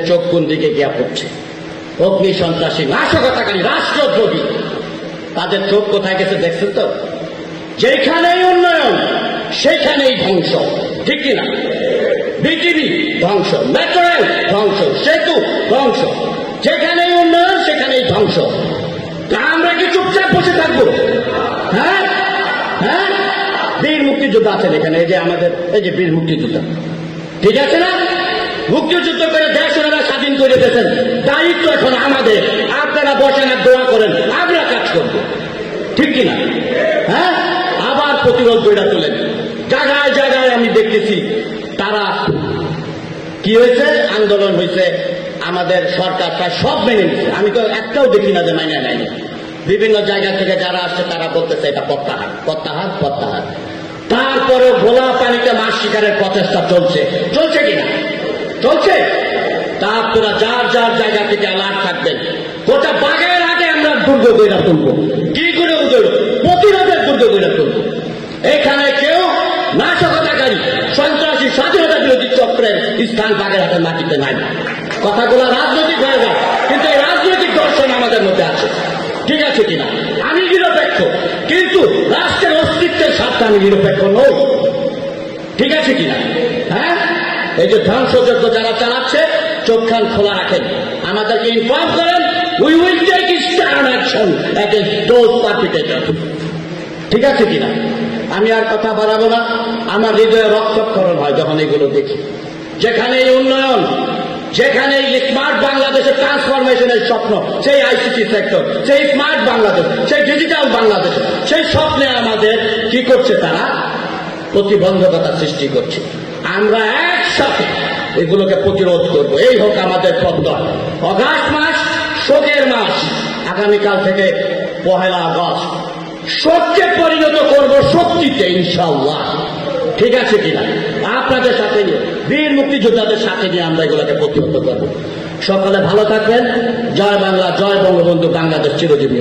চোখ কোন দিকে গিয়া পড়ছে। অগ্নি সন্ত্রাসী, নাশকতাকারী, রাষ্ট্রদ্রোহী, তাদের চোখ কোথায় গেছে দেখছেন তো? যেখানেই উন্নয়ন সেখানেই ধ্বংস, ঠিক কিনা? বিটিভি ধ্বংস, মেট্রো রেল ধ্বংস, সেতু ধ্বংস, যেখানেই উন্নয়ন সেখানেই ধ্বংস। তা আমরা কি চুপচাপ বসে থাকবো? হ্যাঁ হ্যাঁ, বীর মুক্তিযোদ্ধা আছেন এখানে, এই যে আমাদের এই যে বীর মুক্তিযোদ্ধা, ঠিক আছে না? মুক্তিযুদ্ধ করে দেশ ওনারা স্বাধীন করে দিয়েছেন, দায়িত্ব এখন আমাদের। আপনারা বসেন আর দোয়া করেন, আমরা কাজ করবো, ঠিক কিনা? হ্যাঁ, আবার প্রতিরোধ গড়ে তোলেন। জায়গায় জায়গায় আমি দেখতেছি তারা কি হয়েছে, আন্দোলন হয়েছে, আমাদের সরকার প্রায় সব মেনে নিচ্ছে। আমি তো একটাও দেখি না যে মাইনে নেয়নি। বিভিন্ন জায়গা থেকে যারা আসছে তারা বলতেছে এটা প্রত্যাহার প্রত্যাহার প্রত্যাহার। তারপরে ভোলা পানিতে মাছ শিকারের প্রচেষ্টা চলছে, চলছে কিনা? চলছে। তা আপনারা যার যার জায়গা থেকে অ্যালার্ট থাকবেন। গোটা বাগের আগে আমরা দুর্গ গড়ে তুলবো, কি করে প্রতিরোধের দুর্গ গড়ে তুলবো। এখানে কেউ নাশকতাকারী, সন্ত্রাসী, স্বাধীনতা বিরোধী চক্রের স্থান বাগেরহাটের মাটিতে নাই। কথাগুলো রাজনৈতিক হয়ে যায়, কিন্তু এই রাজনৈতিক দর্শন আমাদের মধ্যে আছে, ঠিক আছে কিনা? আমি নিরপেক্ষ, কিন্তু রাষ্ট্রের অস্তিত্বের স্বার্থে আমি নিরপেক্ষ নই, ঠিক আছে কিনা? হ্যাঁ, এই যে ধ্বংসযজ্ঞ যারা চালাচ্ছে, চোখ কান খোলা রাখেন, আমাদেরকে ইনফর্ম করেন। We will take stern action against those perpetrator, ঠিক আছে কিনা? আমি আর কথা বাড়াবো না। আমার হৃদয়ে রক্তক্ষরণ হয় যখন এগুলো দেখি। যেখানে উন্নয়ন, যেখানে স্মার্ট বাংলাদেশের ট্রান্সফরমেশনের স্বপ্ন, সেই আইসিটি সেক্টর, সেই স্মার্ট বাংলাদেশ, সেই ডিজিটাল বাংলাদেশ, সেই স্বপ্নে আমাদের কি করছে? তারা প্রতিবন্ধকতা সৃষ্টি করছে। আমরা একসাথে এগুলোকে প্রতিরোধ করব। এই হোক আমাদের প্রত্যয়। অগাস্ট মাস শোকের মাস, আগামীকাল থেকে 1 আগস্ট শোককে পরিণত করব শক্তিতে, ইনশাআল্লাহ, ঠিক আছে কিনা? আপনাদের সাথে নিয়ে, বীর মুক্তিযোদ্ধাদের সাথে নিয়ে আমরা এগুলোকে প্রতিহত করব। সকলে ভালো থাকবেন। জয় বাংলা, জয় বঙ্গবন্ধু, বাংলাদেশ চিরজীবী।